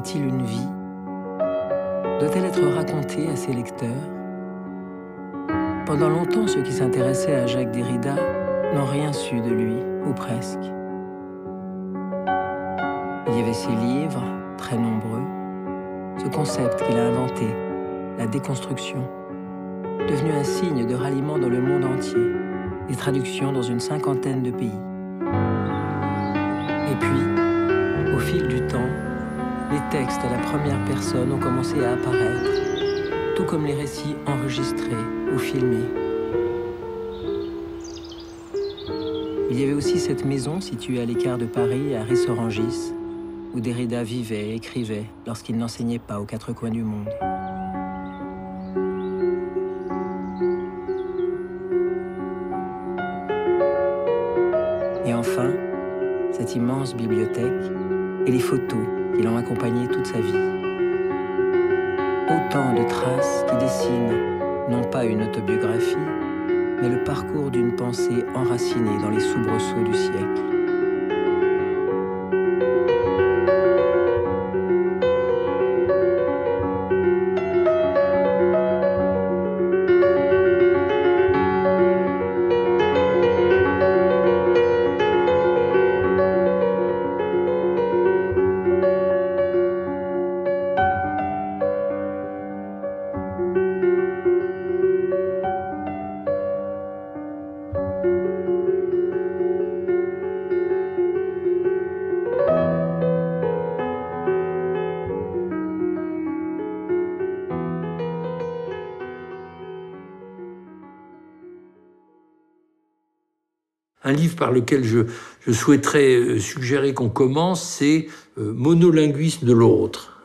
A-t-il une vie? Doit-elle être racontée à ses lecteurs? Pendant longtemps, ceux qui s'intéressaient à Jacques Derrida n'ont rien su de lui, ou presque. Il y avait ses livres, très nombreux, ce concept qu'il a inventé, la déconstruction, devenu un signe de ralliement dans le monde entier, des traductions dans une 50aine de pays. Et puis, au fil du temps, les textes à la première personne ont commencé à apparaître, tout comme les récits enregistrés ou filmés. Il y avait aussi cette maison située à l'écart de Paris, à Ris-Orangis, où Derrida vivait et écrivait lorsqu'il n'enseignait pas aux quatre coins du monde. Et enfin, cette immense bibliothèque et les photos qui l'ont accompagné toute sa vie. Autant de traces qui dessinent non pas une autobiographie, mais le parcours d'une pensée enracinée dans les soubresauts du siècle. Un livre par lequel je souhaiterais suggérer qu'on commence, c'est Monolinguisme de l'autre.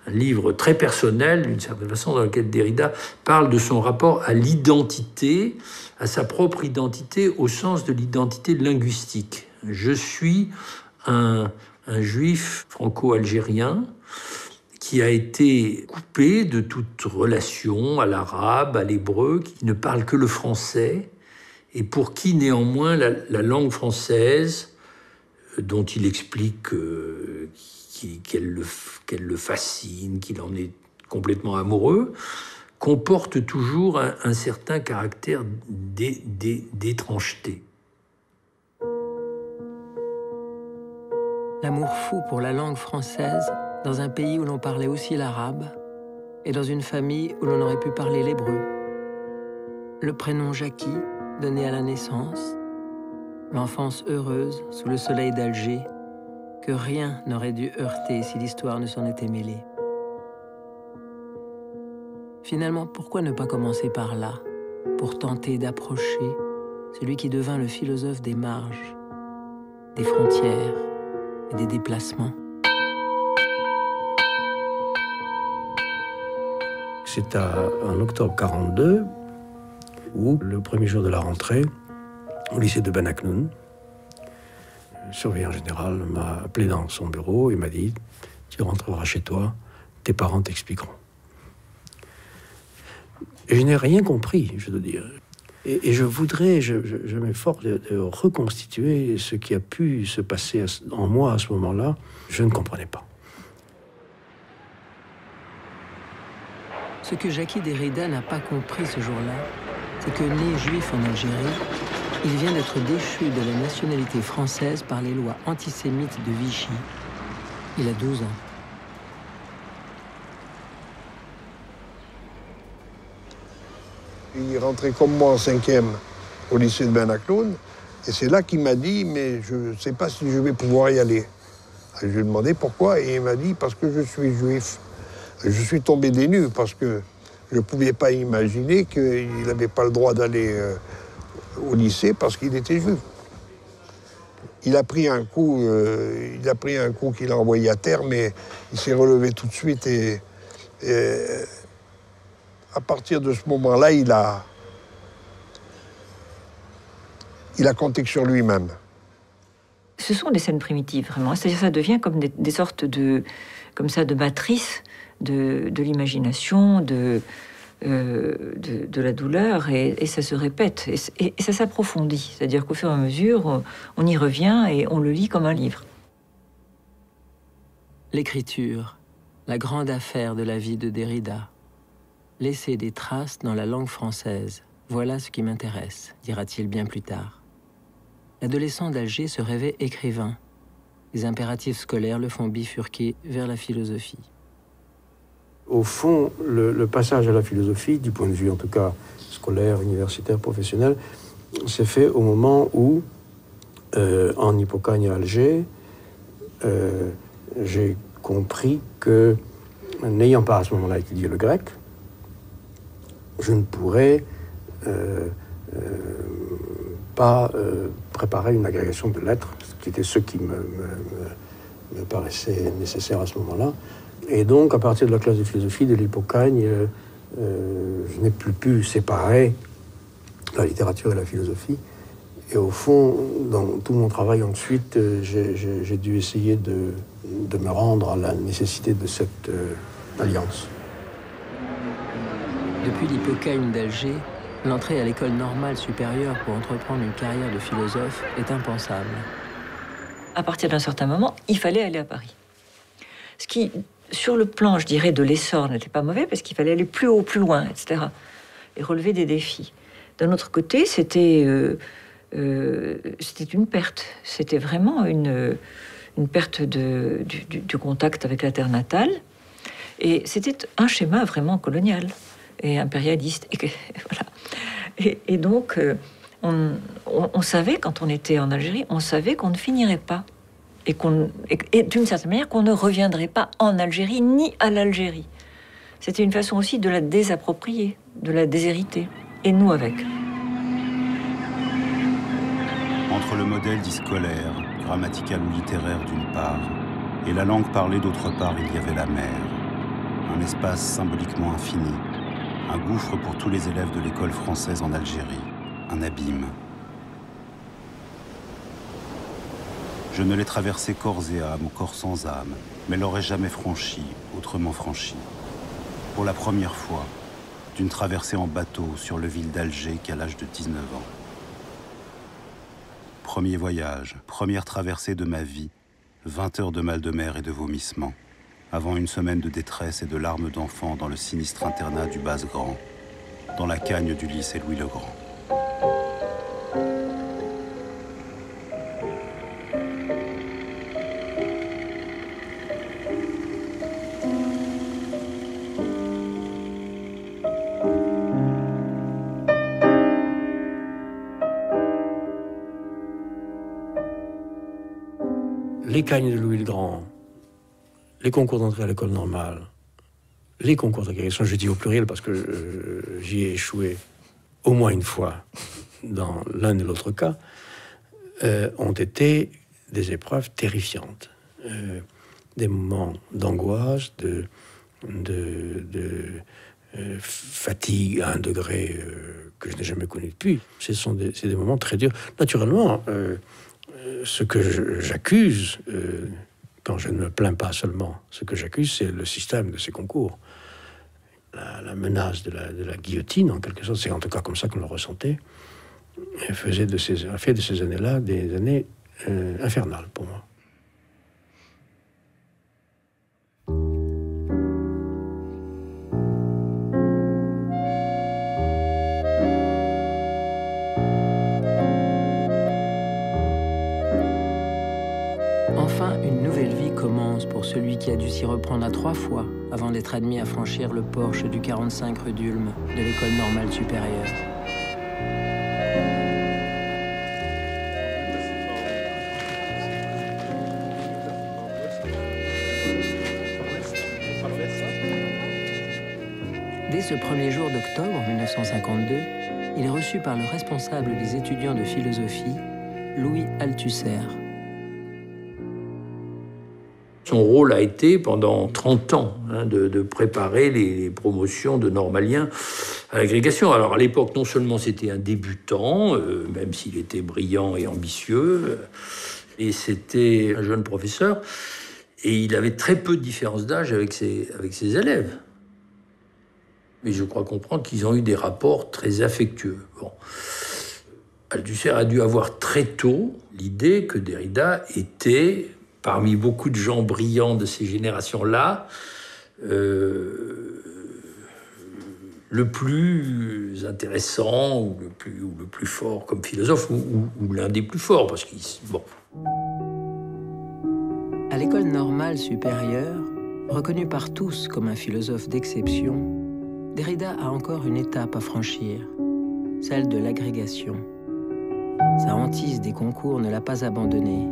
Un livre très personnel, d'une certaine façon, dans lequel Derrida parle de son rapport à l'identité, à sa propre identité, au sens de l'identité linguistique. Je suis un juif franco-algérien qui a été coupé de toute relation à l'arabe, à l'hébreu, qui ne parle que le français, et pour qui, néanmoins, la langue française, dont il explique qu'elle le fascine, qu'il en est complètement amoureux, comporte toujours un certain caractère d'étrangeté. L'amour fou pour la langue française, dans un pays où l'on parlait aussi l'arabe, et dans une famille où l'on aurait pu parler l'hébreu. Le prénom Jackie, donné à la naissance, l'enfance heureuse sous le soleil d'Alger, que rien n'aurait dû heurter si l'histoire ne s'en était mêlée. Finalement, pourquoi ne pas commencer par là, pour tenter d'approcher celui qui devint le philosophe des marges, des frontières et des déplacements? C'est en octobre 1942, où le premier jour de la rentrée, au lycée de Ben Aknoun, le surveillant général m'a appelé dans son bureau et m'a dit « Tu rentreras chez toi, tes parents t'expliqueront ». Et je n'ai rien compris, je dois dire. Et je voudrais, je m'efforce de reconstituer ce qui a pu se passer en moi à ce moment-là. Je ne comprenais pas. Ce que Jackie Derrida n'a pas compris ce jour-là, c'est que né juif en Algérie, il vient d'être déchu de la nationalité française par les lois antisémites de Vichy. Il a 12 ans. Il est rentré comme moi en 5e au lycée de Ben Aknoun, et c'est là qu'il m'a dit « mais je ne sais pas si je vais pouvoir y aller ». Je lui ai demandé pourquoi, et il m'a dit « parce que je suis juif ». Je suis tombé des nues parce que je ne pouvais pas imaginer qu'il n'avait pas le droit d'aller au lycée parce qu'il était juif. Il a pris un coup qui l'a envoyé à terre, mais il s'est relevé tout de suite et à partir de ce moment-là, il a compté sur lui-même. Ce sont des scènes primitives, vraiment. C'est-à-dire ça devient comme des sortes de matrices de l'imagination, de la douleur, et ça se répète, et ça s'approfondit. C'est-à-dire qu'au fur et à mesure, on y revient et on le lit comme un livre. L'écriture, La grande affaire de la vie de Derrida. Laisser des traces dans la langue française. Voilà ce qui m'intéresse, dira-t-il bien plus tard. L'adolescent d'Alger se rêvait écrivain. Les impératifs scolaires le font bifurquer vers la philosophie. Au fond, le passage à la philosophie, du point de vue en tout cas scolaire, universitaire, professionnel, s'est fait au moment où, en Hippocagne à Alger, j'ai compris que, n'ayant pas à ce moment-là étudié le grec, je ne pourrais pas préparer une agrégation de lettres, qui était ce qui me paraissait nécessaire à ce moment-là. Et donc, à partir de la classe de philosophie de l'Hippocagne, je n'ai plus pu séparer la littérature et la philosophie. Et au fond, dans tout mon travail ensuite, j'ai dû essayer de me rendre à la nécessité de cette alliance. Depuis l'Hippocagne d'Alger, l'entrée à l'école normale supérieure pour entreprendre une carrière de philosophe est impensable. À partir d'un certain moment, il fallait aller à Paris. Ce qui, sur le plan, je dirais, de l'essor, n'était pas mauvais, parce qu'il fallait aller plus haut, plus loin, etc. Et relever des défis. D'un autre côté, c'était une perte. C'était vraiment une perte du contact avec la terre natale. Et c'était un schéma vraiment colonial et impérialiste. Et, voilà. Et donc, on savait, quand on était en Algérie, on savait qu'on ne finirait pas. Et d'une certaine manière, qu'on ne reviendrait pas en Algérie, ni à l'Algérie. C'était une façon aussi de la désapproprier, de la déshériter. Et nous avec. Entre le modèle dit scolaire, grammatical ou littéraire d'une part, et la langue parlée d'autre part, il y avait la mer. Un espace symboliquement infini. Un gouffre pour tous les élèves de l'école française en Algérie. Un abîme. Je ne l'ai traversé corps et âme, corps sans âme, mais l'aurais jamais franchi, autrement franchi. Pour la première fois, d'une traversée en bateau sur le ville d'Alger qu'à l'âge de 19 ans. Premier voyage, première traversée de ma vie, 20 heures de mal de mer et de vomissements, avant une semaine de détresse et de larmes d'enfants dans le sinistre internat du Basse-Grand, dans la cagne du lycée Louis-le-Grand. Les cagnes de Louis-le-Grand, les concours d'entrée à l'école normale, les concours d'agrégation, je dis au pluriel parce que j'y ai échoué au moins une fois dans l'un et l'autre cas, ont été des épreuves terrifiantes. Des moments d'angoisse, de fatigue à un degré que je n'ai jamais connu depuis. C'est des moments très durs. Naturellement, ce que j'accuse, quand je ne me plains pas seulement, ce que j'accuse, c'est le système de ces concours. La menace de la guillotine, en quelque sorte, c'est en tout cas comme ça qu'on le ressentait, a fait de ces années-là des années infernales pour moi. Enfin, une nouvelle vie commence pour celui qui a dû s'y reprendre à 3 fois avant d'être admis à franchir le porche du 45 rue d'Ulm de l'école normale supérieure. Dès ce premier jour d'octobre 1952, il est reçu par le responsable des étudiants de philosophie, Louis Althusser. Son rôle a été, pendant 30 ans, de préparer les promotions de normaliens à l'agrégation. Alors, à l'époque, non seulement c'était un débutant, même s'il était brillant et ambitieux, et c'était un jeune professeur, et il avait très peu de différence d'âge avec ses élèves. Mais je crois comprendre qu'ils ont eu des rapports très affectueux. Bon. Althusser a dû avoir très tôt l'idée que Derrida était, parmi beaucoup de gens brillants de ces générations-là, le plus intéressant ou le plus fort comme philosophe, ou l'un des plus forts, parce qu'il... Bon. À l'école normale supérieure, reconnu par tous comme un philosophe d'exception, Derrida a encore une étape à franchir, celle de l'agrégation. Sa hantise des concours ne l'a pas abandonné,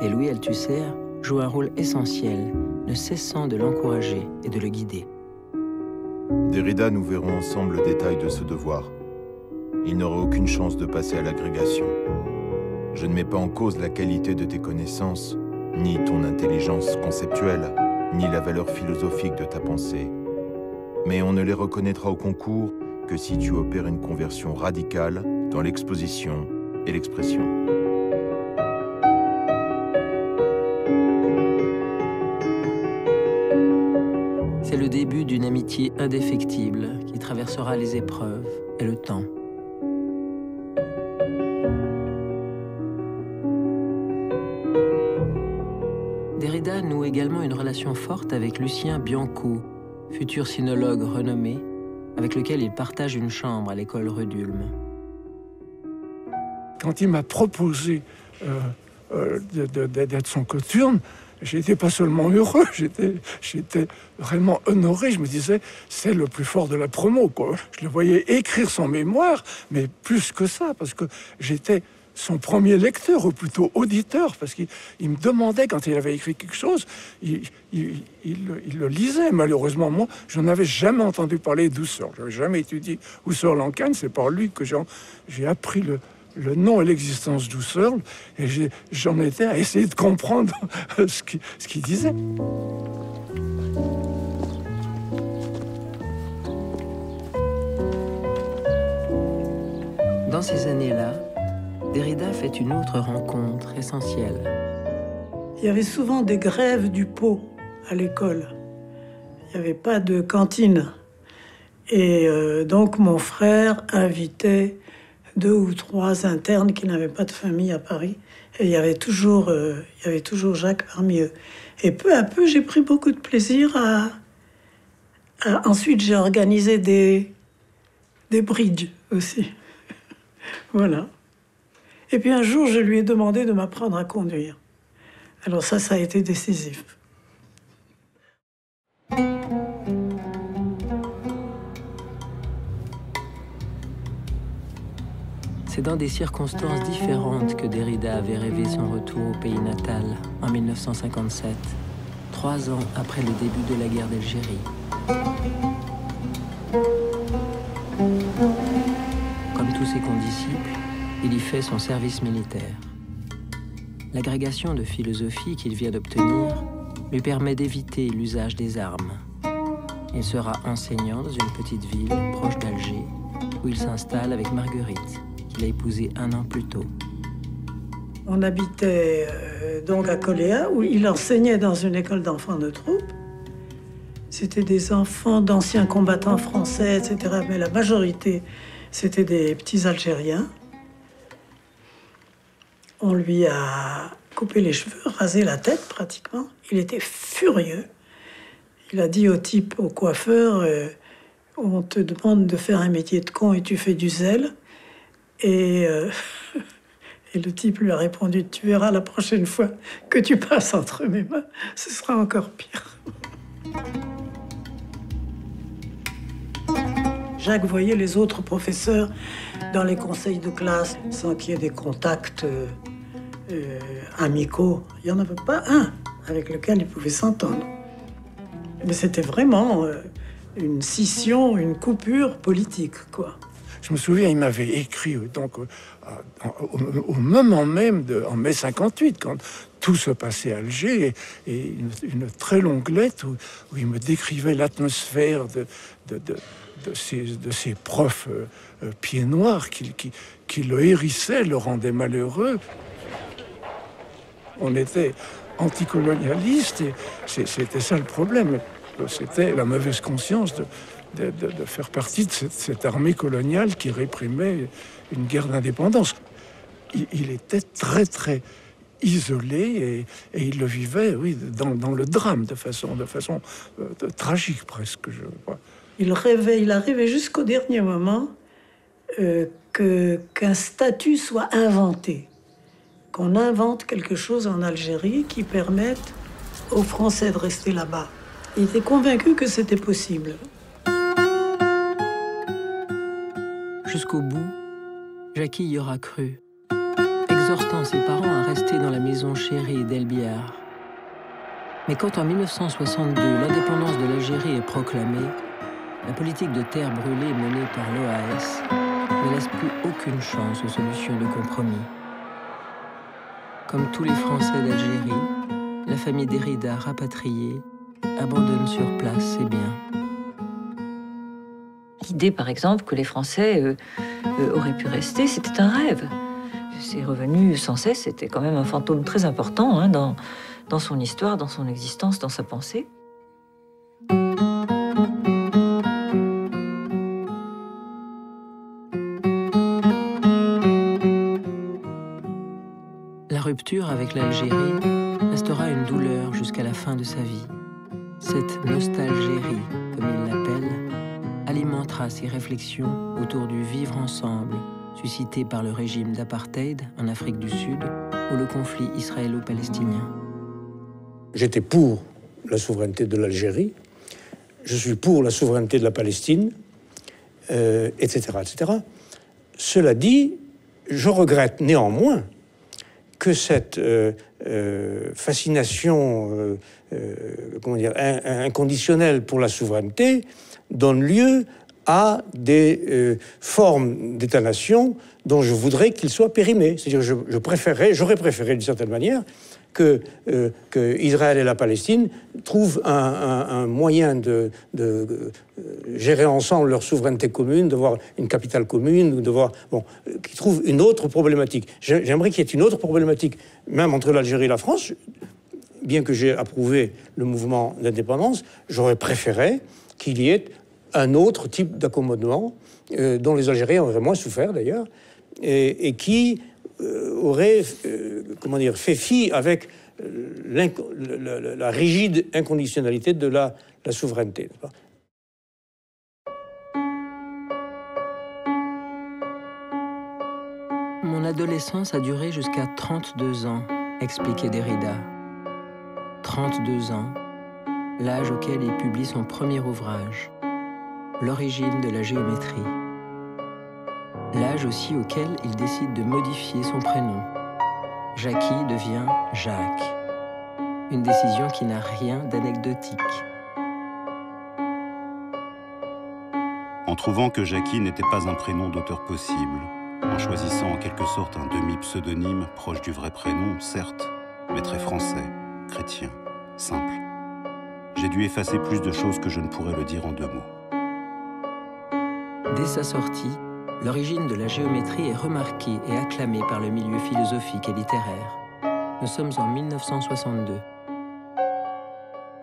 et Louis Althusser joue un rôle essentiel, ne cessant de l'encourager et de le guider. Derrida, nous verrons ensemble le détail de ce devoir. Il n'aurait aucune chance de passer à l'agrégation. Je ne mets pas en cause la qualité de tes connaissances, ni ton intelligence conceptuelle, ni la valeur philosophique de ta pensée. Mais on ne les reconnaîtra au concours que si tu opères une conversion radicale dans l'exposition et l'expression. C'est le début d'une amitié indéfectible qui traversera les épreuves et le temps. Derrida noue également une relation forte avec Lucien Bianco, futur sinologue renommé, avec lequel il partage une chambre à l'école Redulme. Quand il m'a proposé d'être son coturne, j'étais pas seulement heureux, j'étais vraiment honoré. Je me disais, c'est le plus fort de la promo, quoi. Je le voyais écrire son mémoire, mais plus que ça, parce que j'étais son premier lecteur, ou plutôt auditeur, parce qu'il me demandait, quand il avait écrit quelque chose, il le lisait. Malheureusement, moi, je n'avais jamais entendu parler d'Husserl. Je n'avais jamais étudié Husserl-Lacan. C'est par lui que j'ai appris le nom et l'existence d'Husserl, et j'en étais à essayer de comprendre ce qu'il disait. Dans ces années-là, Derrida fait une autre rencontre essentielle. Il y avait souvent des grèves du pot à l'école. Il n'y avait pas de cantine. Et donc mon frère invitait 2 ou 3 internes qui n'avaient pas de famille à Paris. Et il y avait toujours Jacques parmi eux. Et peu à peu, j'ai pris beaucoup de plaisir Ensuite, j'ai organisé des bridges aussi. Voilà. Et puis un jour, je lui ai demandé de m'apprendre à conduire. Alors ça a été décisif. C'est dans des circonstances différentes que Derrida avait rêvé son retour au pays natal en 1957, 3 ans après le début de la guerre d'Algérie. Comme tous ses condisciples, il y fait son service militaire. L'agrégation de philosophie qu'il vient d'obtenir lui permet d'éviter l'usage des armes. Il sera enseignant dans une petite ville proche d'Alger, où il s'installe avec Marguerite, qu'il a épousée 1 an plus tôt. On habitait donc à Coléa, où il enseignait dans une école d'enfants de troupe. C'était des enfants d'anciens combattants français, etc. Mais la majorité, c'était des petits Algériens. On lui a coupé les cheveux, rasé la tête pratiquement. Il était furieux. Il a dit au type, au coiffeur, on te demande de faire un métier de con et tu fais du zèle. Et le type lui a répondu, tu verras la prochaine fois que tu passes entre mes mains, ce sera encore pire. Jacques voyait les autres professeurs dans les conseils de classe sans qu'il y ait des contacts amicaux. Il n'y en avait pas un avec lequel il pouvait s'entendre. Mais c'était vraiment une scission, une coupure politique, quoi. Je me souviens, il m'avait écrit donc au moment même, en mai 58, quand tout se passait à Alger, et une très longue lettre où il me décrivait l'atmosphère de ces profs pieds noirs qui le hérissaient, le rendaient malheureux. On était anticolonialistes et c'était ça le problème. C'était la mauvaise conscience de faire partie de cette armée coloniale qui réprimait une guerre d'indépendance. Il était très, très isolé et il le vivait, oui, dans le drame, de façon tragique presque. Il arrivait jusqu'au dernier moment qu'un statut soit inventé, qu'on invente quelque chose en Algérie qui permette aux Français de rester là-bas. Il était convaincu que c'était possible. Jusqu'au bout, Jacky y aura cru, exhortant ses parents à rester dans la maison chérie d'El Biar. Mais quand en 1962, l'indépendance de l'Algérie est proclamée, la politique de terre brûlée menée par l'OAS ne laisse plus aucune chance aux solutions de compromis. Comme tous les Français d'Algérie, la famille Derrida, rapatriée, abandonne sur place ses biens. L'idée, par exemple, que les Français auraient pu rester, c'était un rêve. Ces revenus sans cesse, c'était quand même un fantôme très important dans son histoire, dans son existence, dans sa pensée. La rupture avec l'Algérie restera une douleur jusqu'à la fin de sa vie. Cette nostalgérie, comme il l'appelle, alimentera ses réflexions autour du vivre ensemble, suscité par le régime d'apartheid en Afrique du Sud ou le conflit israélo-palestinien. J'étais pour la souveraineté de l'Algérie, je suis pour la souveraineté de la Palestine, etc., etc. Cela dit, je regrette néanmoins que cette fascination inconditionnelle pour la souveraineté donne lieu à des formes d'État-nation dont je voudrais qu'ils soient périmés. C'est-à-dire j'aurais préféré d'une certaine manière que Israël et la Palestine trouvent un moyen de gérer ensemble leur souveraineté commune, d'avoir une capitale commune, qu'ils trouvent une autre problématique. J'aimerais qu'il y ait une autre problématique, même entre l'Algérie et la France. Bien que j'ai approuvé le mouvement d'indépendance, j'aurais préféré qu'il y ait un autre type d'accommodement dont les Algériens auraient moins souffert d'ailleurs, et qui aurait fait fi avec la rigide inconditionnalité de la souveraineté. Mon adolescence a duré jusqu'à 32 ans, expliquait Derrida. 32 ans, l'âge auquel il publie son premier ouvrage, L'origine de la géométrie. L'âge aussi auquel il décide de modifier son prénom. Jacky devient Jacques. Une décision qui n'a rien d'anecdotique. En trouvant que Jacky n'était pas un prénom d'auteur possible, en choisissant en quelque sorte un demi-pseudonyme proche du vrai prénom, certes, mais très français, chrétien, simple, j'ai dû effacer plus de choses que je ne pourrais le dire en 2 mots. Dès sa sortie, l'origine de la géométrie est remarquée et acclamée par le milieu philosophique et littéraire. Nous sommes en 1962.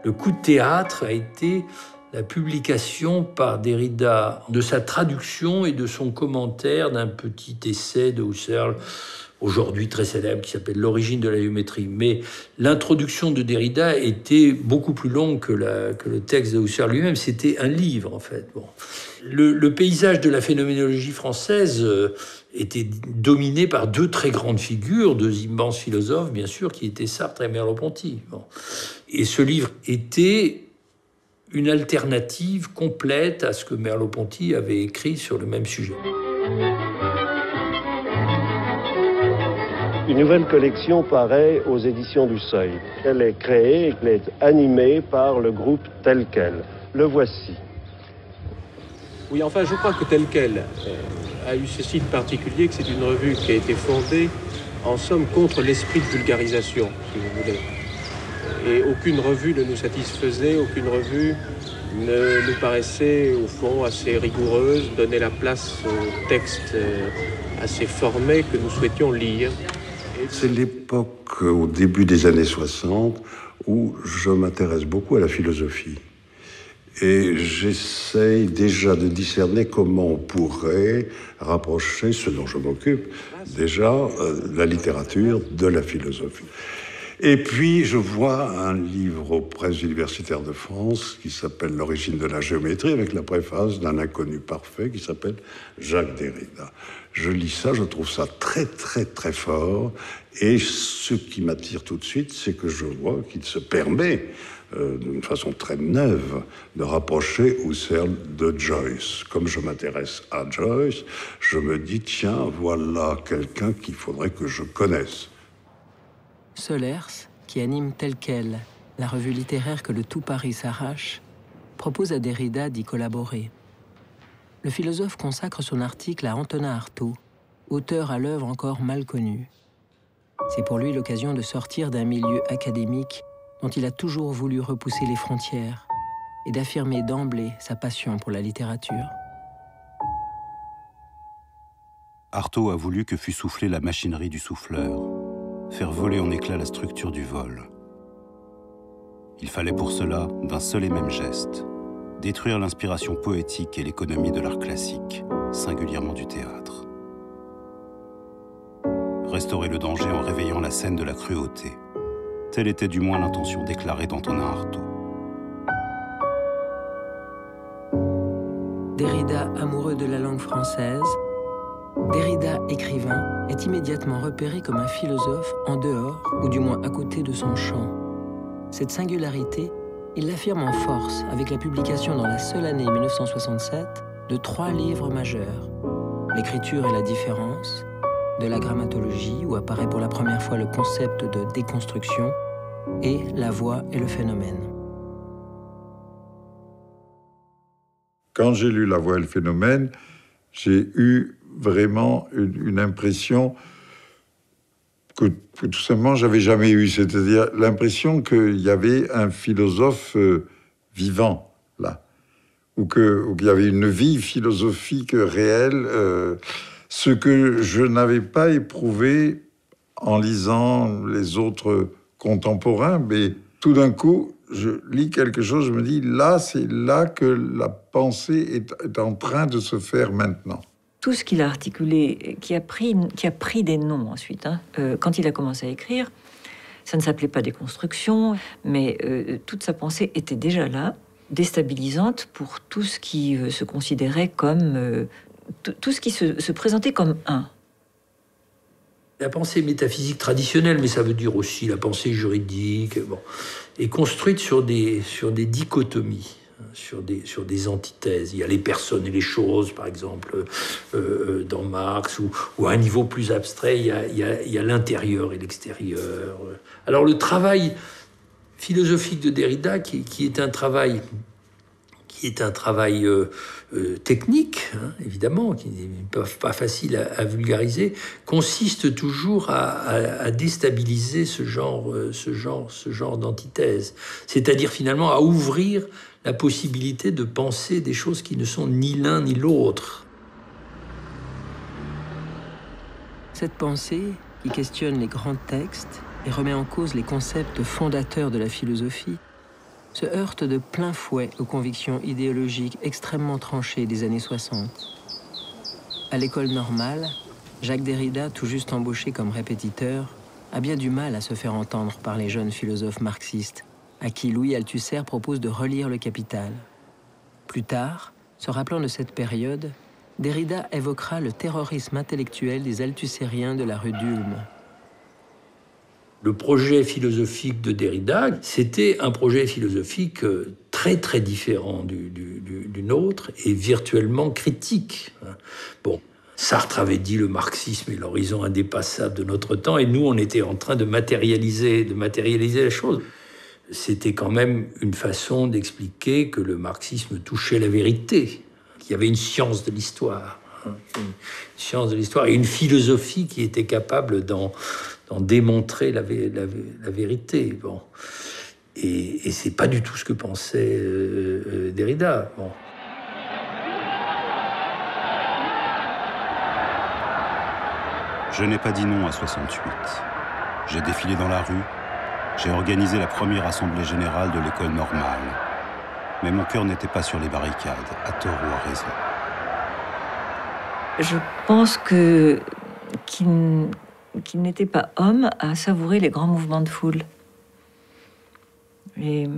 Le coup de théâtre a été la publication par Derrida de sa traduction et de son commentaire d'un petit essai de Husserl, aujourd'hui très célèbre, qui s'appelle L'origine de la géométrie. Mais l'introduction de Derrida était beaucoup plus longue que le texte de Husserl lui-même. C'était un livre, en fait. Bon. Le paysage de la phénoménologie française était dominé par 2 très grandes figures, 2 immenses philosophes, bien sûr, qui étaient Sartre et Merleau-Ponty. Bon. Et ce livre était une alternative complète à ce que Merleau-Ponty avait écrit sur le même sujet. Une nouvelle collection paraît aux éditions du Seuil. Elle est créée, elle est animée par le groupe Tel Quel. Le voici. Oui, enfin, je crois que Tel Quel a eu ceci de particulier, que c'est une revue qui a été fondée, en somme, contre l'esprit de vulgarisation, si vous voulez. Et aucune revue ne nous satisfaisait, aucune revue ne nous paraissait, au fond, assez rigoureuse, donnait la place aux textes assez formés que nous souhaitions lire. C'est l'époque, au début des années 60, où je m'intéresse beaucoup à la philosophie. Et j'essaye déjà de discerner comment on pourrait rapprocher, ce dont je m'occupe, déjà la littérature de la philosophie. Et puis, je vois un livre aux presses universitaires de France qui s'appelle « L'origine de la géométrie » avec la préface d'un inconnu parfait qui s'appelle Jacques Derrida. Je lis ça, je trouve ça très, très, très fort. Et ce qui m'attire tout de suite, c'est que je vois qu'il se permet, d'une façon très neuve, de rapprocher Husserl de Joyce. Comme je m'intéresse à Joyce, je me dis, tiens, voilà quelqu'un qu'il faudrait que je connaisse. Solers, qui anime Tel Quel, la revue littéraire que le tout Paris s'arrache, propose à Derrida d'y collaborer. Le philosophe consacre son article à Antonin Artaud, auteur à l'œuvre encore mal connue. C'est pour lui l'occasion de sortir d'un milieu académique dont il a toujours voulu repousser les frontières et d'affirmer d'emblée sa passion pour la littérature. Artaud a voulu que fût soufflée la machinerie du souffleur, faire voler en éclats la structure du vol. Il fallait pour cela, d'un seul et même geste, détruire l'inspiration poétique et l'économie de l'art classique, singulièrement du théâtre. Restaurer le danger en réveillant la scène de la cruauté. Telle était du moins l'intention déclarée d'Antonin Artaud. Derrida, amoureux de la langue française, Derrida, écrivain, est immédiatement repéré comme un philosophe en dehors, ou du moins à côté de son champ. Cette singularité, il l'affirme en force avec la publication dans la seule année 1967 de 3 livres majeurs. L'écriture et la différence, de la grammatologie, où apparaît pour la première fois le concept de déconstruction, et la voix et le phénomène. Quand j'ai lu La voix et le phénomène, j'ai eu vraiment une impression que tout simplement j'avais jamais eue, c'est-à-dire l'impression qu'il y avait un philosophe vivant là, ou qu'il y avait une vie philosophique réelle, ce que je n'avais pas éprouvé en lisant les autres contemporains, mais tout d'un coup, je lis quelque chose, je me dis, là, c'est là que la pensée est en train de se faire maintenant. Tout ce qu'il a articulé, qui a pris des noms ensuite, quand il a commencé à écrire, ça ne s'appelait pas déconstruction, mais toute sa pensée était déjà là, déstabilisante pour tout ce qui se considérait comme... tout ce qui se présentait comme un. La pensée métaphysique traditionnelle, mais ça veut dire aussi la pensée juridique, est construite sur des dichotomies, sur des antithèses. Il y a les personnes et les choses, par exemple, dans Marx, ou à un niveau plus abstrait, il y a l'intérieur et l'extérieur. Alors le travail philosophique de Derrida, qui est un travail technique, évidemment, qui n'est pas facile à vulgariser, consiste toujours à déstabiliser ce genre d'antithèse. C'est-à-dire finalement à ouvrir la possibilité de penser des choses qui ne sont ni l'un ni l'autre. Cette pensée, qui questionne les grands textes et remet en cause les concepts fondateurs de la philosophie, se heurte de plein fouet aux convictions idéologiques extrêmement tranchées des années 60. À l'école normale, Jacques Derrida, tout juste embauché comme répétiteur, a bien du mal à se faire entendre par les jeunes philosophes marxistes, à qui Louis Althusser propose de relire le Capital. Plus tard, se rappelant de cette période, Derrida évoquera le terrorisme intellectuel des althussériens de la rue d'Ulm. Le projet philosophique de Derrida, c'était un projet philosophique très très différent du nôtre et virtuellement critique. Bon, Sartre avait dit le marxisme est l'horizon indépassable de notre temps, et nous on était en train de matérialiser la chose. C'était quand même une façon d'expliquer que le marxisme touchait la vérité, qu'il y avait une science de l'histoire, une science de l'histoire et une philosophie qui était capable d'en démontrer la vérité. Bon. Et c'est pas du tout ce que pensait Derrida. Bon. Je n'ai pas dit non à 68. J'ai défilé dans la rue. J'ai organisé la première assemblée générale de l'école normale. Mais mon cœur n'était pas sur les barricades, à tort ou à raison. Je pense qu'il n'était pas homme à savourer les grands mouvements de foule. Et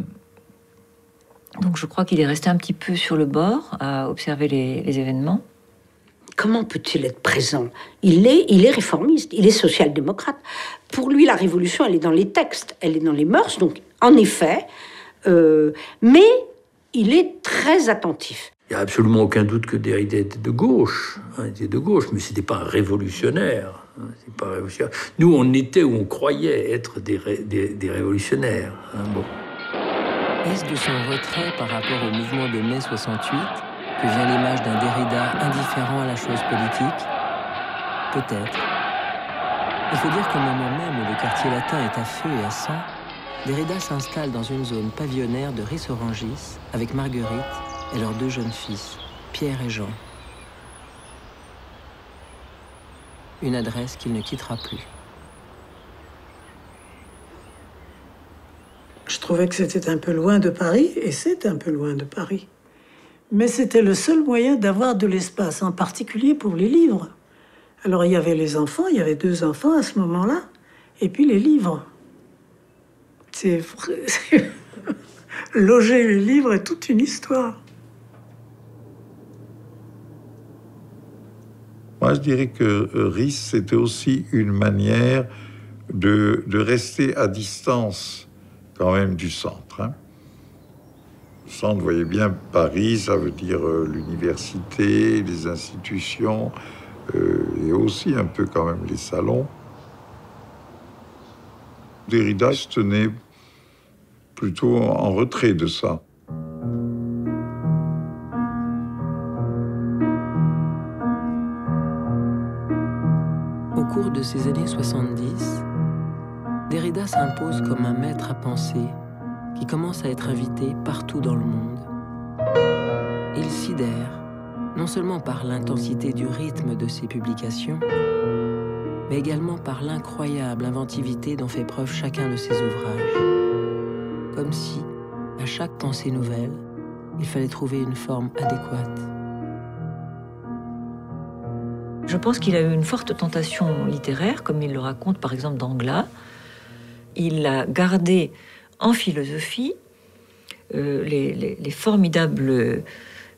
donc je crois qu'il est resté un petit peu sur le bord à observer les événements. Comment peut-il être présent ? Il est réformiste, il est social-démocrate. Pour lui, la révolution, elle est dans les textes, elle est dans les mœurs, donc en effet, mais il est très attentif. Il n'y a absolument aucun doute que Derrida était de gauche, mais ce n'était pas un révolutionnaire. Nous, on était ou on croyait être des révolutionnaires. Bon. Est-ce de son retrait par rapport au mouvement de mai 68 que vient l'image d'un Derrida indifférent à la chose politique? Peut-être. Il faut dire qu'au moment même où le quartier latin est à feu et à sang, Derrida s'installe dans une zone pavillonnaire de Ris-Orangis avec Marguerite et leurs 2 jeunes fils, Pierre et Jean. Une adresse qu'il ne quittera plus. Je trouvais que c'était un peu loin de Paris, et c'est un peu loin de Paris. Mais c'était le seul moyen d'avoir de l'espace, en particulier pour les livres. Alors il y avait les enfants, il y avait 2 enfants à ce moment-là, et puis les livres. C'est vrai. Loger les livres est toute une histoire. Moi, je dirais que Ris, c'était aussi une manière de rester à distance, quand même, du centre. Le centre, vous voyez bien, Paris, ça veut dire l'université, les institutions, et aussi un peu quand même les salons. Derrida se tenait plutôt en retrait de ça. Au cours de ces années 70, Derrida s'impose comme un maître à penser qui commence à être invité partout dans le monde. Il sidère, non seulement par l'intensité du rythme de ses publications, mais également par l'incroyable inventivité dont fait preuve chacun de ses ouvrages. Comme si, à chaque pensée nouvelle, il fallait trouver une forme adéquate. Je pense qu'il a eu une forte tentation littéraire, comme il le raconte par exemple dans Glas. Il a gardé en philosophie les formidables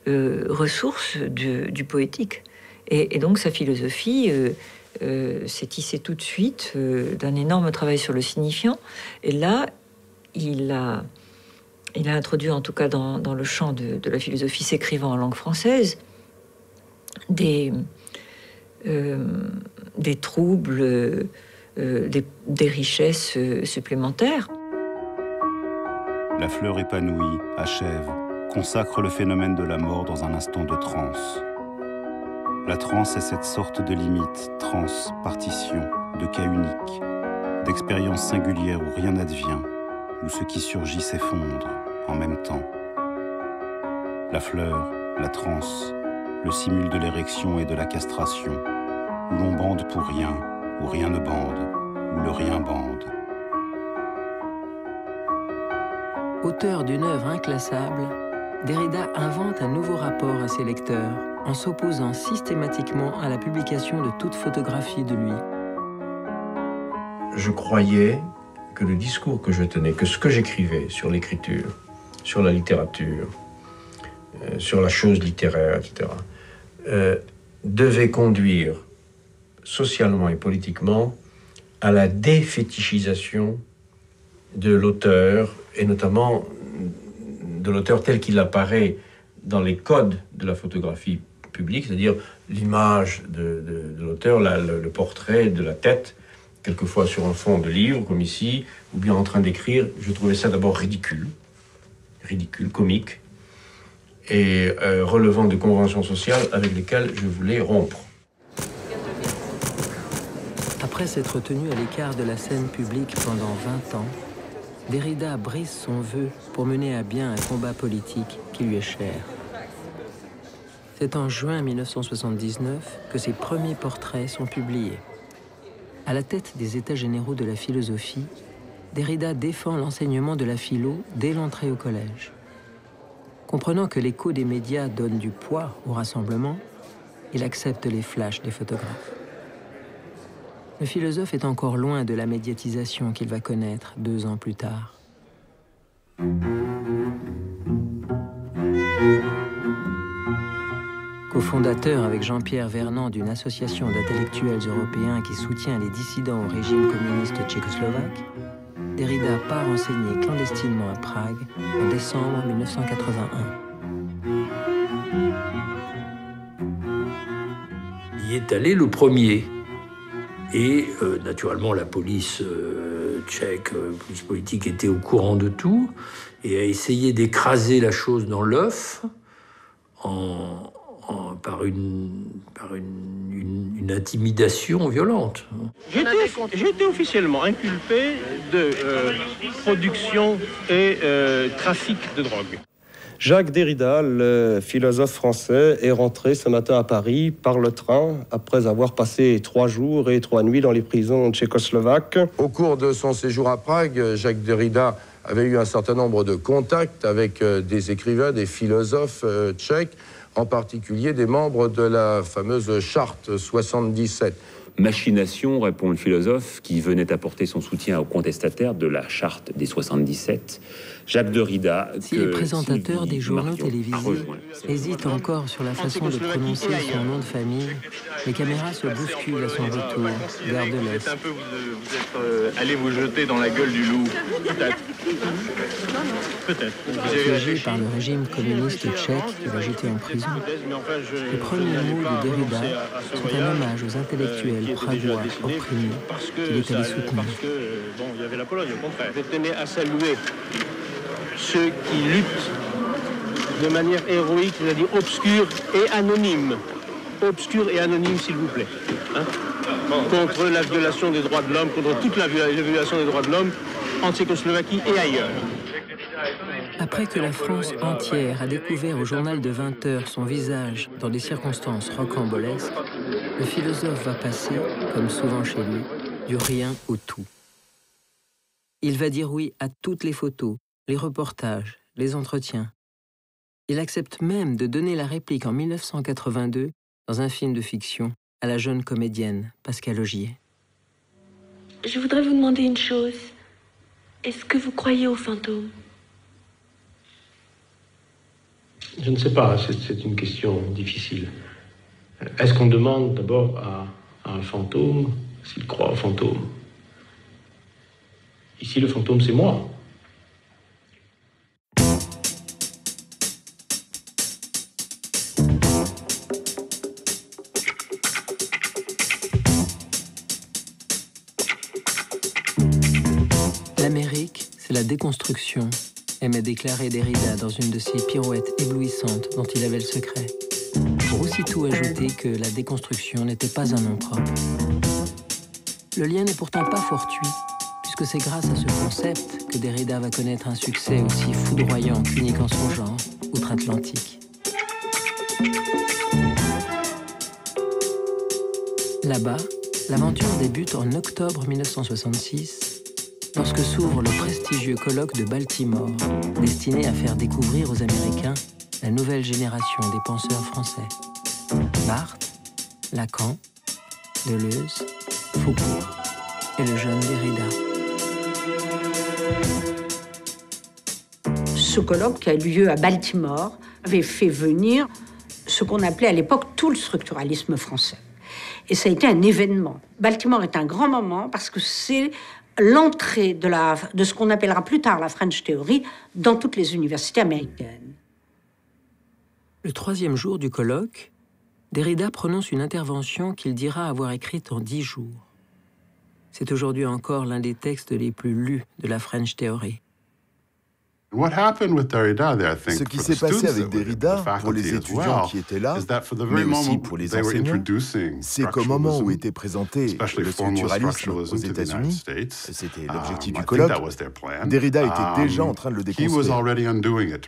ressources du poétique. Et donc sa philosophie s'est tissée tout de suite d'un énorme travail sur le signifiant. Et là, il a introduit, en tout cas dans le champ de la philosophie s'écrivant en langue française, des troubles, des richesses supplémentaires. La fleur épanouie, achève, consacre le phénomène de la mort dans un instant de transe. La transe est cette sorte de limite, transe, partition, de cas unique, d'expérience singulière où rien n'advient, où ce qui surgit s'effondre en même temps. La fleur, la transe, le simul de l'érection et de la castration, où l'on bande pour rien, où rien ne bande, où le rien bande. Auteur d'une œuvre inclassable, Derrida invente un nouveau rapport à ses lecteurs en s'opposant systématiquement à la publication de toute photographie de lui. Je croyais que le discours que je tenais, que ce que j'écrivais sur l'écriture, sur la littérature, sur la chose littéraire, etc., devait conduire socialement et politiquement à la défétichisation de l'auteur, et notamment de l'auteur tel qu'il apparaît dans les codes de la photographie publique, c'est-à-dire l'image de l'auteur, le portrait de la tête, quelquefois sur un fond de livre, comme ici, ou bien en train d'écrire. Je trouvais ça d'abord ridicule, comique, et relevant de conventions sociales avec lesquelles je voulais rompre. Après s'être tenu à l'écart de la scène publique pendant 20 ans, Derrida brise son vœu pour mener à bien un combat politique qui lui est cher. C'est en juin 1979 que ses premiers portraits sont publiés. À la tête des États généraux de la philosophie, Derrida défend l'enseignement de la philo dès l'entrée au collège. Comprenant que l'écho des médias donne du poids au rassemblement, il accepte les flashs des photographes. Le philosophe est encore loin de la médiatisation qu'il va connaître 2 ans plus tard. Co-fondateur avec Jean-Pierre Vernant d'une association d'intellectuels européens qui soutient les dissidents au régime communiste tchécoslovaque, Derrida part enseigner clandestinement à Prague en décembre 1981. Il y est allé le premier. Et naturellement, la police tchèque, police politique, était au courant de tout et a essayé d'écraser la chose dans l'œuf par une intimidation violente. J'ai été officiellement inculpé de production et trafic de drogue. Jacques Derrida, le philosophe français, est rentré ce matin à Paris par le train après avoir passé 3 jours et 3 nuits dans les prisons tchécoslovaques. Au cours de son séjour à Prague, Jacques Derrida avait eu un certain nombre de contacts avec des écrivains, des philosophes tchèques, en particulier des membres de la fameuse Charte 77. Machination, répond le philosophe, qui venait apporter son soutien aux contestataires de la Charte des 77. Jacques Derrida, si les présentateurs des journaux télévisés hésitent encore sur la façon de prononcer son nom de famille, les caméras se bousculent à son retour, gare de l'Est. Vous êtes allé vous jeter dans la gueule du loup. Peut-être. Piégé par le régime communiste tchèque qui l'a jeté en prison, les premiers mots de Derrida sont un hommage aux intellectuels pragois opprimés qu'il est allé soutenir. Il y avait la Pologne, au contraire. Je tenais à saluer ceux qui luttent de manière héroïque, c'est-à-dire obscure et anonyme. Obscure et anonyme, s'il vous plaît. Contre la violation des droits de l'homme, contre toute la violation des droits de l'homme en Tchécoslovaquie et ailleurs. Après que la France entière a découvert au journal de 20 heures son visage dans des circonstances rocambolesques, le philosophe va passer, comme souvent chez lui, du rien au tout. Il va dire oui à toutes les photos, les reportages, les entretiens. Il accepte même de donner la réplique en 1982 dans un film de fiction à la jeune comédienne Pascale Augier. Je voudrais vous demander une chose. Est-ce que vous croyez aux fantômes ? Je ne sais pas, c'est une question difficile. Est-ce qu'on demande d'abord à un fantôme s'il croit aux fantômes ? Ici, le fantôme, c'est moi. L'Amérique, c'est la déconstruction, aimait déclarer Derrida dans une de ses pirouettes éblouissantes dont il avait le secret, pour aussitôt ajouter que la déconstruction n'était pas un nom propre. Le lien n'est pourtant pas fortuit, puisque c'est grâce à ce concept que Derrida va connaître un succès aussi foudroyant qu'unique en son genre, outre-Atlantique. Là-bas, l'aventure débute en octobre 1966, lorsque s'ouvre le prestigieux colloque de Baltimore, destiné à faire découvrir aux Américains la nouvelle génération des penseurs français. Barthes, Lacan, Deleuze, Foucault et le jeune Derrida. Ce colloque qui a eu lieu à Baltimore avait fait venir ce qu'on appelait à l'époque tout le structuralisme français. Et ça a été un événement. Baltimore est un grand moment parce que c'est l'entrée de ce qu'on appellera plus tard la French Theory dans toutes les universités américaines. Le 3e jour du colloque, Derrida prononce une intervention qu'il dira avoir écrite en 10 jours. C'est aujourd'hui encore l'un des textes les plus lus de la French Theory. Ce qui s'est passé avec Derrida, pour les étudiants qui étaient là, mais aussi pour les enseignants, c'est qu'au moment où était présenté le structuralisme aux États-Unis, c'était l'objectif du colloque, Derrida était déjà en train de le déconstruire.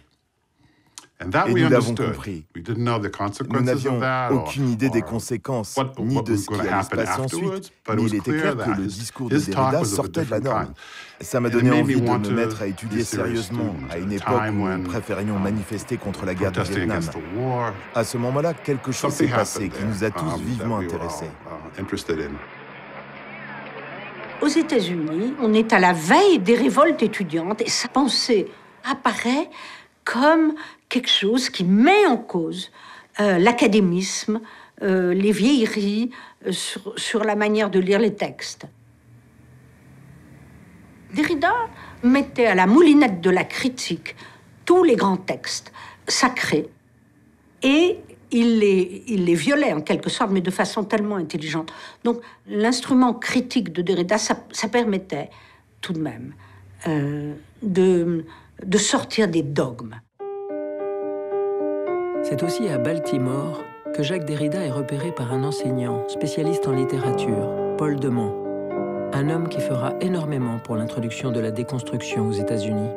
Et nous l'avons compris. Nous n'avions aucune idée des conséquences, ni de ce qui allait se passer ensuite, mais il était clair que le discours de Derrida sortait de la norme. Ça m'a donné envie de me mettre à étudier sérieusement, à une époque où nous préférions manifester contre la guerre du Vietnam. À ce moment-là, quelque chose s'est passé qui nous a tous vivement intéressés. Aux États-Unis, on est à la veille des révoltes étudiantes et sa pensée apparaît comme quelque chose qui met en cause l'académisme, les vieilleries, sur la manière de lire les textes. Derrida mettait à la moulinette de la critique tous les grands textes sacrés et il les violait en quelque sorte, mais de façon tellement intelligente. Donc l'instrument critique de Derrida, ça permettait tout de même de sortir des dogmes. C'est aussi à Baltimore que Jacques Derrida est repéré par un enseignant spécialiste en littérature, Paul Deman, un homme qui fera énormément pour l'introduction de la déconstruction aux États-Unis.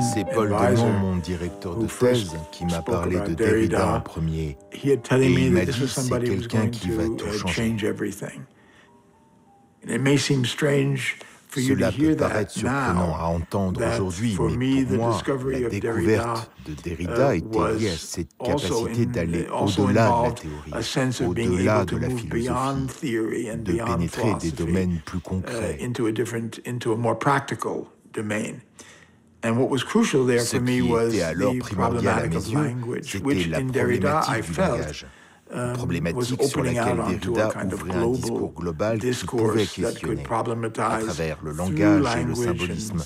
C'est Paul Deman, mon directeur de thèse, qui m'a parlé de Derrida en premier. Et il m'a dit, c'est quelqu'un qui va tout changer. Cela peut paraître surprenant à entendre aujourd'hui, mais pour moi, la découverte de Derrida était liée à cette capacité d'aller au-delà de la théorie, au-delà de la philosophie, de pénétrer des domaines plus concrets. Ce qui était alors primordial à mes yeux, c'était la problématique du langage. Une problématique sur laquelle Derrida ouvrait un discours global qui pouvait questionner, à travers le langage et le symbolisme,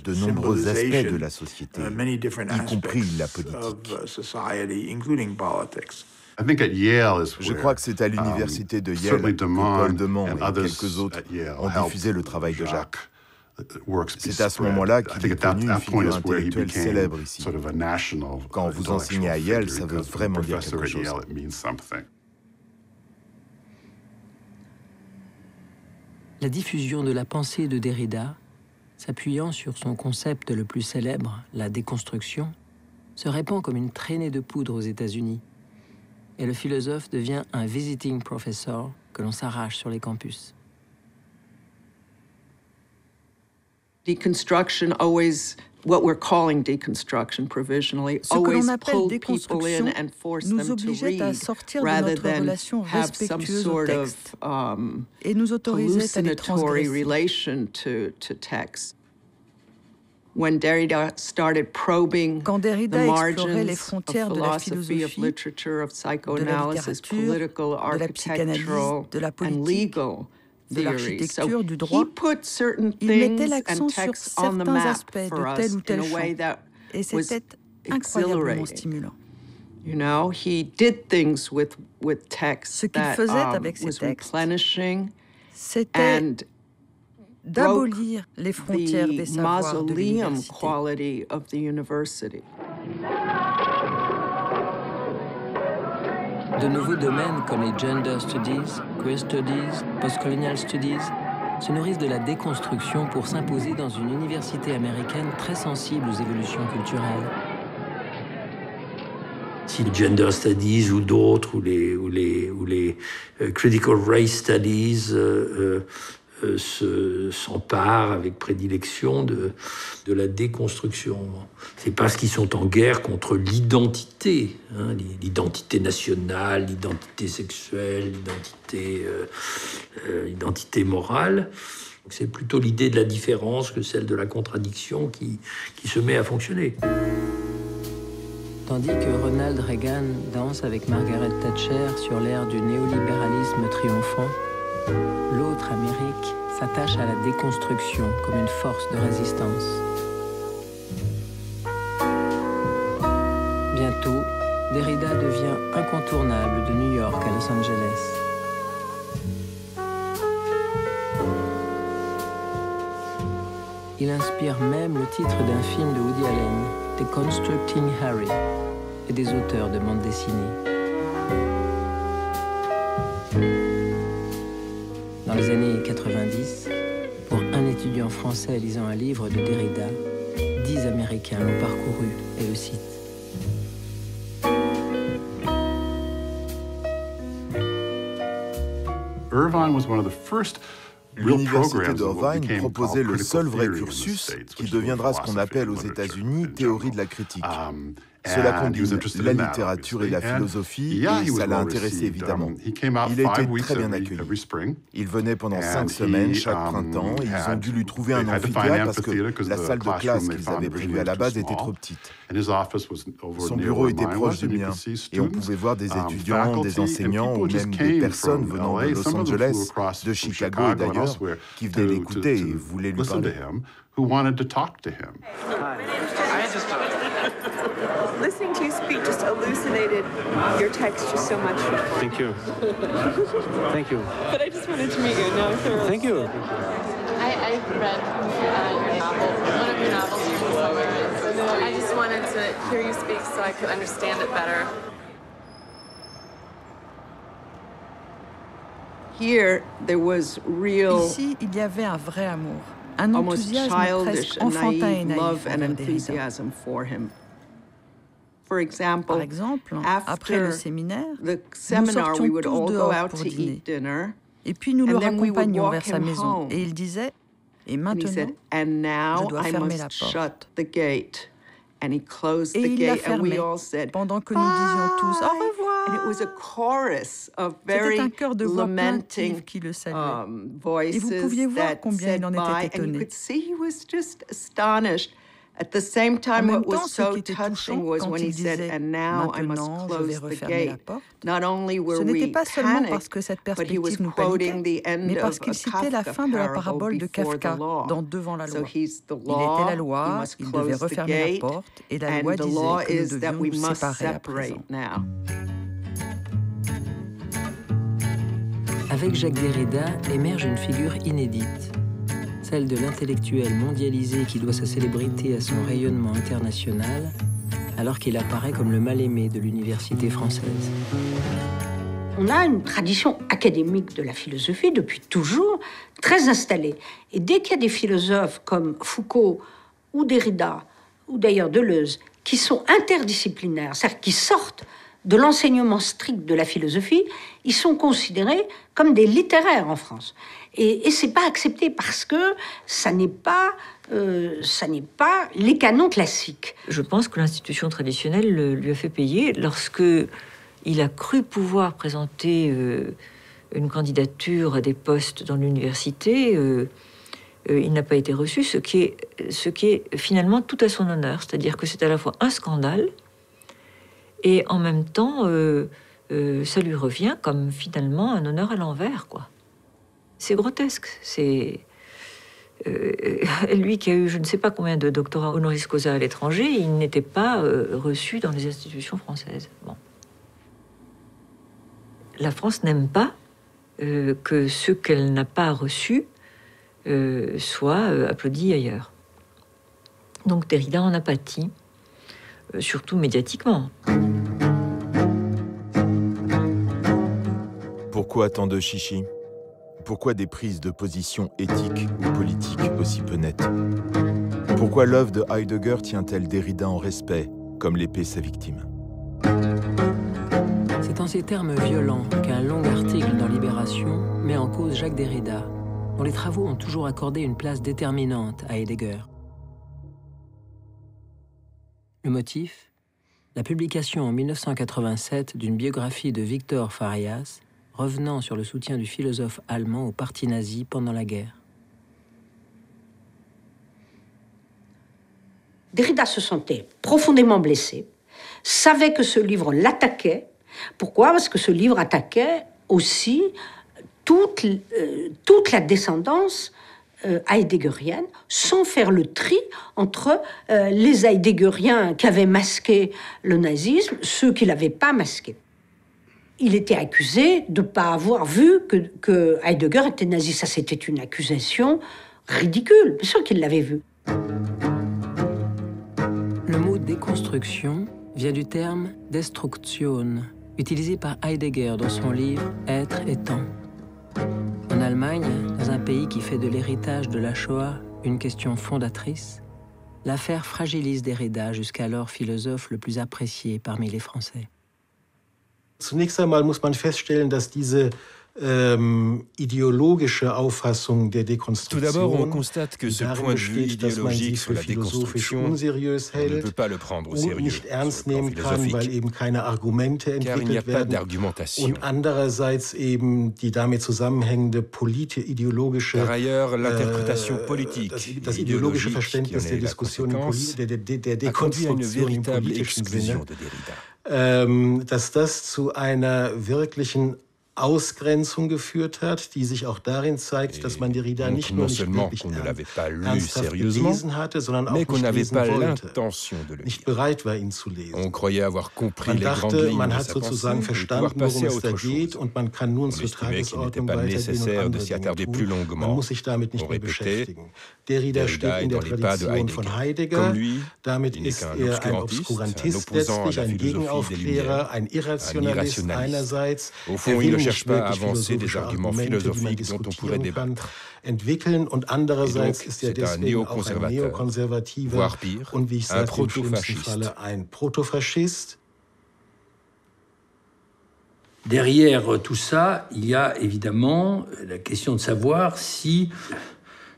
de nombreux aspects de la société, y compris la politique. Je crois que c'est à l'université de Yale que Paul Deman et quelques autres ont diffusé le travail de Jacques. C'est à ce moment-là qu'il est devenu une figure intellectuelle célèbre ici. Quand vous enseignez à Yale, ça veut vraiment dire quelque chose. La diffusion de la pensée de Derrida, s'appuyant sur son concept le plus célèbre, la déconstruction, se répand comme une traînée de poudre aux États-Unis. Et le philosophe devient un visiting professor que l'on s'arrache sur les campus. Deconstruction always, what we're calling deconstruction provisionally, always pulled people in and forced them to read rather than have some sort of hallucinatory relation to text. When Derrida started probing the margins of philosophy, of literature, of psychoanalysis, political, architectural, and legal de l'architecture, du droit, il mettait l'accent sur certains aspects de tel ou tel champ, et c'était incroyablement stimulant. Ce qu'il faisait avec ces textes, c'était d'abolir les frontières des savoirs de l'université. De nouveaux domaines comme les gender studies, queer studies, postcolonial studies se nourrissent de la déconstruction pour s'imposer dans une université américaine très sensible aux évolutions culturelles. Si les gender studies ou d'autres, ou les critical race studies s'emparent avec prédilection de la déconstruction. C'est parce qu'ils sont en guerre contre l'identité, l'identité nationale, l'identité sexuelle, l'identité morale. C'est plutôt l'idée de la différence que celle de la contradiction qui se met à fonctionner. Tandis que Ronald Reagan danse avec Margaret Thatcher sur l'ère du néolibéralisme triomphant, l'autre Amérique s'attache à la déconstruction comme une force de résistance. Bientôt, Derrida devient incontournable de New York à Los Angeles. Il inspire même le titre d'un film de Woody Allen, Deconstructing Harry, et des auteurs de bande dessinée. Dans les années 90, pour un étudiant étudiant français lisant un livre de Derrida, 10 Américains l'ont parcouru et le citent. L'université d'Irvine proposait le seul vrai cursus qui deviendra ce qu'on appelle aux États-Unis théorie de la critique. Cela combine la littérature et la philosophie, et ça l'a intéressé évidemment. Il a été très bien accueilli. Il venait pendant 5 semaines chaque printemps, et ils ont dû lui trouver un amphithéâtre parce que la salle de classe qu'ils avaient prévue à la base était trop petite. Son bureau était proche du mien, et on pouvait voir des étudiants, des enseignants, ou même des personnes venant de Los Angeles, de Chicago et d'ailleurs, qui venaient l'écouter et voulaient lui parler. Listening to you speak just elucidated your text just so much. Thank you. Thank you. But I just wanted to meet you now. Thank you. I read your novel, one of your novels. I just wanted to hear you speak so I could understand it better. Here, there was real, ici, il y avait un vrai amour, un enthousiasme presque enfantin et naïf envers Derrida. Par exemple, après le séminaire, nous sortions tous dehors pour dîner. Et puis nous le raccompagnions vers sa maison. Et il disait, et maintenant, je dois fermer la porte. Et il la fermait pendant que nous disions tous au revoir. C'était un chœur de voix plaintive qui le saluait. Et vous pouviez voir combien il en était étonné. En même temps, ce qui était touchant quand il disait « Maintenant, je vais refermer la porte », ce n'était pas seulement parce que cette perspective nous paniquait, mais parce qu'il citait la fin de la parabole de Kafka dans Devant la loi. Il était la loi, il devait refermer la porte, et la loi disait que nous devions nous séparer à présent. Avec Jacques Derrida émerge une figure inédite, celle de l'intellectuel mondialisé qui doit sa célébrité à son rayonnement international, alors qu'il apparaît comme le mal-aimé de l'université française. On a une tradition académique de la philosophie depuis toujours très installée. Et dès qu'il y a des philosophes comme Foucault ou Derrida, ou d'ailleurs Deleuze, qui sont interdisciplinaires, c'est-à-dire qui sortent de l'enseignement strict de la philosophie, ils sont considérés comme des littéraires en France. Et c'est pas accepté parce que ça n'est pas les canons classiques. Je pense que l'institution traditionnelle lui a fait payer lorsque il a cru pouvoir présenter une candidature à des postes dans l'université. Il n'a pas été reçu, ce qui est finalement tout à son honneur. C'est-à-dire que c'est à la fois un scandale et en même temps, ça lui revient comme finalement un honneur à l'envers, quoi. C'est grotesque. C'est lui qui a eu je ne sais pas combien de doctorats honoris causa à l'étranger, il n'était pas reçu dans les institutions françaises. Bon. La France n'aime pas que ce qu'elle n'a pas reçu soit applaudi ailleurs. Donc Derrida en a pâti, surtout médiatiquement. Pourquoi tant de chichi ? Pourquoi des prises de position éthiques ou politiques aussi peu nettes ? Pourquoi l'œuvre de Heidegger tient-elle Derrida en respect, comme l'épée sa victime ? C'est en ces termes violents qu'un long article dans Libération met en cause Jacques Derrida, dont les travaux ont toujours accordé une place déterminante à Heidegger. Le motif ? La publication en 1987 d'une biographie de Victor Farias, revenant sur le soutien du philosophe allemand au parti nazi pendant la guerre. Derrida se sentait profondément blessé, savait que ce livre l'attaquait. Pourquoi ? Parce que ce livre attaquait aussi toute la descendance heideggerienne, sans faire le tri entre les heideggeriens qui avaient masqué le nazisme, ceux qui ne l'avaient pas masqué. Il était accusé de ne pas avoir vu que Heidegger était nazi. Ça, c'était une accusation ridicule. Bien sûr qu'il l'avait vu. Le mot déconstruction vient du terme Destruktion, utilisé par Heidegger dans son livre Être et temps. En Allemagne, dans un pays qui fait de l'héritage de la Shoah une question fondatrice, l'affaire fragilise Derrida, jusqu'alors philosophe le plus apprécié parmi les Français. Zunächst einmal muss man feststellen, dass diese idéologische Auffassung der Dékonstruktion. Tout d'abord, on constate que ce point de vue idéologique sur la déconstruction, on ne peut pas le prendre au sérieux, nicht ernst nehmen kann, weil eben keine Argumente entwickelt werden. Und andererseits eben die damit zusammenhängende ideologische, Par ailleurs, l'interprétation politique, das ideologische Verständnis der Diskussion, der Dekonstruktion im politischen Sinne, dass das zu einer wirklichen Ausgrenzung geführt hat, die sich auch darin zeigt, dass man Derrida nicht nur nicht wirklich ernsthaft gelesen hatte, sondern auch nicht lesen wollte, nicht bereit war, ihn zu lesen. Man dachte, man hat sozusagen verstanden, worum es da geht, und man kann nun zur Tagesordnung weitergehen und andere Dinge tun. Man muss sich damit nicht mehr beschäftigen. Derrida steht in der Tradition von Heidegger, damit ist er ein Obskurantist letztlich, ein Gegenaufklärer, ein Irrationalist einerseits. Ne cherche pas à avancer des arguments philosophiques dont on pourrait débattre. Entwickeln, und andererseits ist er deswegen auch ein Neokonservativer und, wie ich sagte, im schlimmsten Falle ein Protofaschist. Derrière tout ça, il y a évidemment la question de savoir si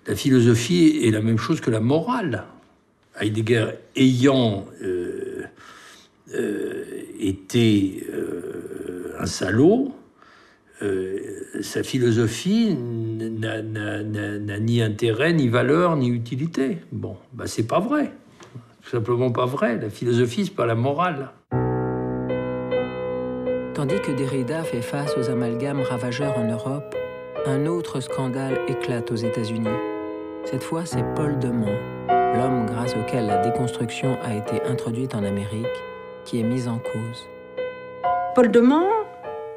la philosophie est la même chose que la morale. Heidegger ayant été un salaud, sa philosophie n'a ni intérêt, ni valeur, ni utilité. Bon, bah c'est pas vrai. Tout simplement pas vrai. La philosophie, c'est pas la morale. Tandis que Derrida fait face aux amalgames ravageurs en Europe, un autre scandale éclate aux États-Unis. Cette fois, c'est Paul de Man, l'homme grâce auquel la déconstruction a été introduite en Amérique, qui est mis en cause. Paul de Man,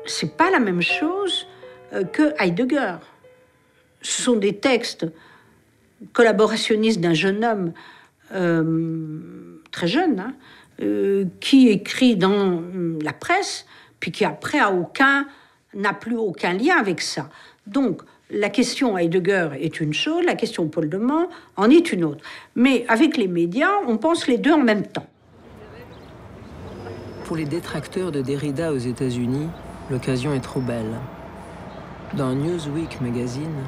c'est pas la même chose que Heidegger. Ce sont des textes collaborationnistes d'un jeune homme très jeune, hein, qui écrit dans la presse, puis qui après n'a plus aucun lien avec ça. Donc, la question Heidegger est une chose, la question Paul de Man en est une autre. Mais avec les médias, on pense les deux en même temps. Pour les détracteurs de Derrida aux États-Unis, l'occasion est trop belle. Dans Newsweek magazine,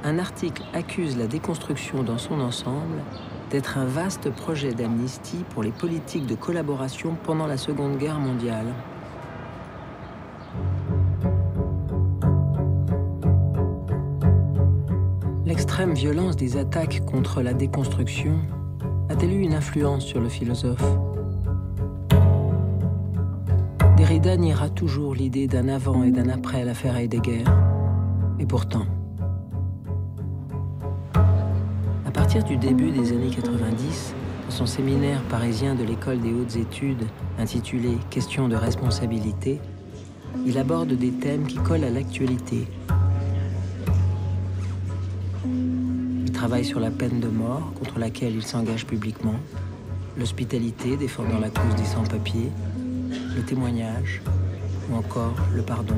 un article accuse la déconstruction dans son ensemble d'être un vaste projet d'amnistie pour les politiques de collaboration pendant la Seconde Guerre mondiale. L'extrême violence des attaques contre la déconstruction a-t-elle eu une influence sur le philosophe? Derrida niera toujours l'idée d'un avant et d'un après l'affaire Heidegger. Et pourtant, à partir du début des années 90, dans son séminaire parisien de l'École des hautes études intitulé « Questions de responsabilité », il aborde des thèmes qui collent à l'actualité. Il travaille sur la peine de mort, contre laquelle il s'engage publiquement, l'hospitalité défendant la cause des sans-papiers, le témoignage ou encore le pardon.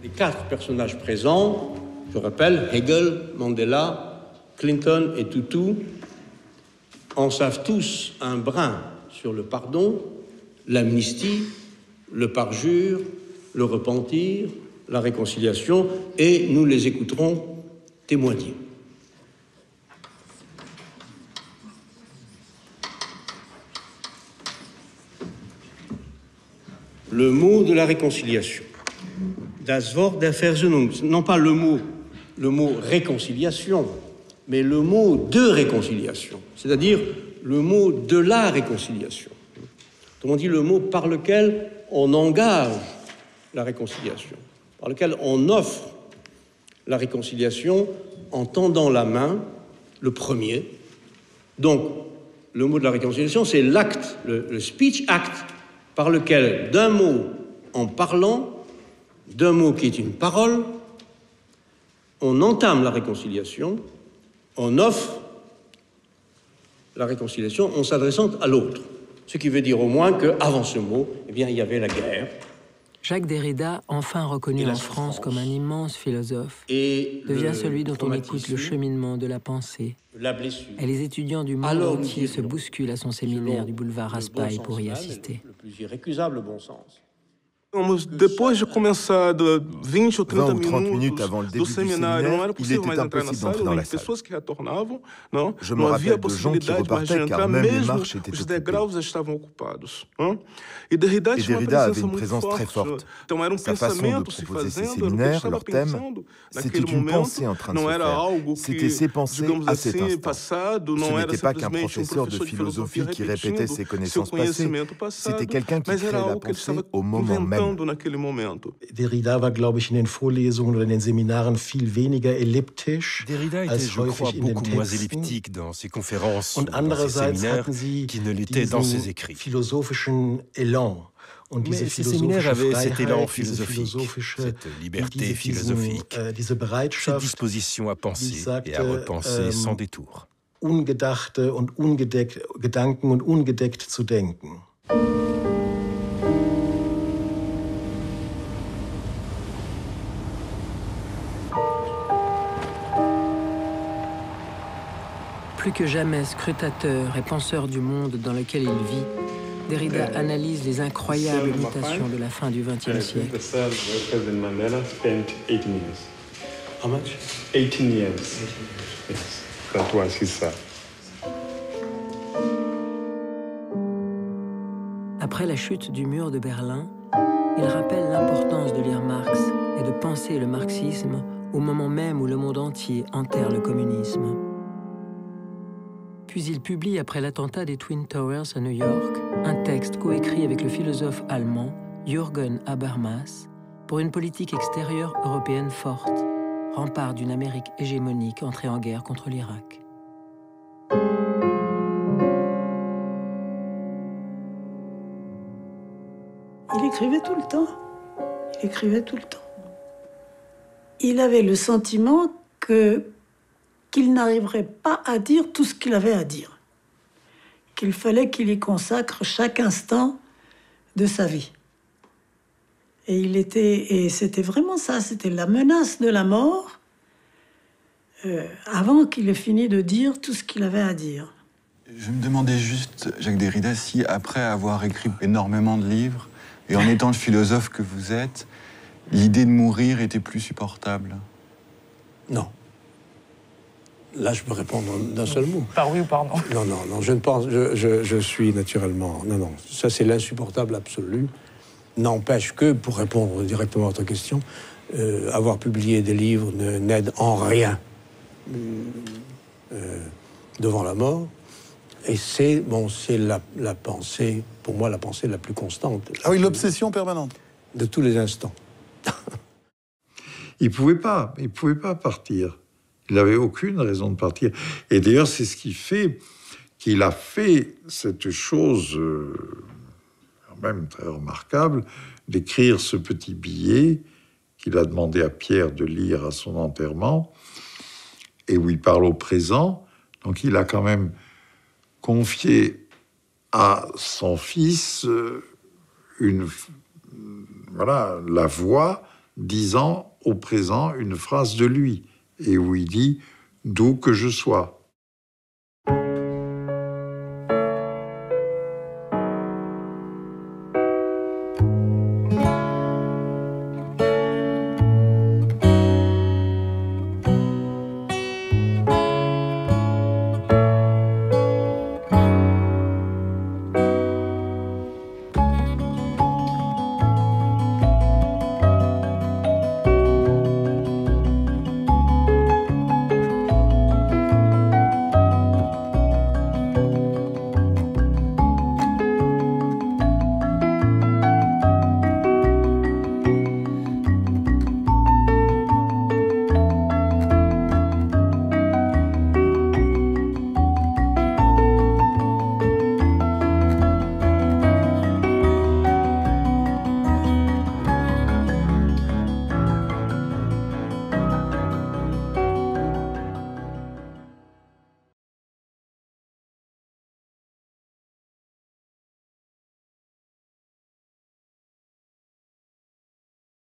Les 4 personnages présents, je rappelle, Hegel, Mandela, Clinton et Tutu, en savent tous un brin sur le pardon, l'amnistie, le parjure, le repentir, la réconciliation, et nous les écouterons témoigner. Le mot de la réconciliation. Das Wort der Versöhnung. Non pas le mot réconciliation, mais le mot de réconciliation. C'est-à-dire le mot de la réconciliation. Autrement dit, le mot par lequel on engage la réconciliation, par lequel on offre la réconciliation en tendant la main, le premier. Donc, le mot de la réconciliation, c'est l'acte, le speech act, par lequel, d'un mot en parlant, d'un mot qui est une parole, on entame la réconciliation, on offre la réconciliation en s'adressant à l'autre. Ce qui veut dire au moins qu'avant ce mot, eh bien, il y avait la guerre, Jacques Derrida, enfin reconnu en France comme un immense philosophe, devient celui dont on écoute le cheminement de la pensée. Et les étudiants du monde entier se bousculent à son séminaire du boulevard Raspail pour y assister. Le plus irrécusable bon sens. Depois de começado 20 ou 30 minutes avant le début du séminaire, il était impossible d'entrer dans la salle. Je me rappelle de gens qui repartaient car même les marches étaient occupées. Et Derrida avait une présence très forte. Sa façon de proposer ses séminaires, leur thème, c'était une pensée en train de se faire. C'était ses pensées à cet instant. Ce n'était pas qu'un professeur de philosophie qui répétait ses connaissances passées. C'était quelqu'un qui créait la pensée au moment même. Derrida war, glaube ich, in den Vorlesungen oder in den Seminaren viel weniger elliptisch. Derrida était, je crois, beaucoup moins elliptique dans ses conférences ou dans ses séminaires qu'il ne l'était dans ses écrits. Philosophischen Elan. Mais ces séminaires avaient cet élan philosophique, cette liberté philosophique, cette disposition à penser et à repenser sans détour. Ungedachte und Gedanken und ungedeckt zu denken. Plus que jamais scrutateur et penseur du monde dans lequel il vit, Derrida analyse les incroyables mutations de la fin du XXe siècle. How much? 18 years. Yes, that was his Après la chute du mur de Berlin, il rappelle l'importance de lire Marx et de penser le marxisme au moment même où le monde entier enterre le communisme. Puis il publie, après l'attentat des Twin Towers à New York, un texte coécrit avec le philosophe allemand Jürgen Habermas pour une politique extérieure européenne forte, rempart d'une Amérique hégémonique entrée en guerre contre l'Irak. Il écrivait tout le temps. Il écrivait tout le temps. Il avait le sentiment qu'il n'arriverait pas à dire tout ce qu'il avait à dire. Qu'il fallait qu'il y consacre chaque instant de sa vie. Et c'était vraiment ça, c'était la menace de la mort avant qu'il ait fini de dire tout ce qu'il avait à dire. Je me demandais juste, Jacques Derrida, si après avoir écrit énormément de livres, et en étant le philosophe que vous êtes, l'idée de mourir était plus supportable. Non. Là, je peux répondre d'un seul mot. Par oui ou par non? Non, je ne pense... Je suis naturellement... Non, ça c'est l'insupportable absolu. N'empêche que, pour répondre directement à votre question, avoir publié des livres n'aide en rien devant la mort. Et c'est la pensée, pour moi, la pensée la plus constante. Ah oui, l'obsession permanente. De tous les instants. Il pouvait pas partir. Il n'avait aucune raison de partir. Et d'ailleurs, c'est ce qui fait qu'il a fait cette chose quand même très remarquable, d'écrire ce petit billet qu'il a demandé à Pierre de lire à son enterrement, et où il parle au présent. Donc il a quand même confié à son fils la voix disant au présent une phrase de lui, et où il dit « d'où que je sois ».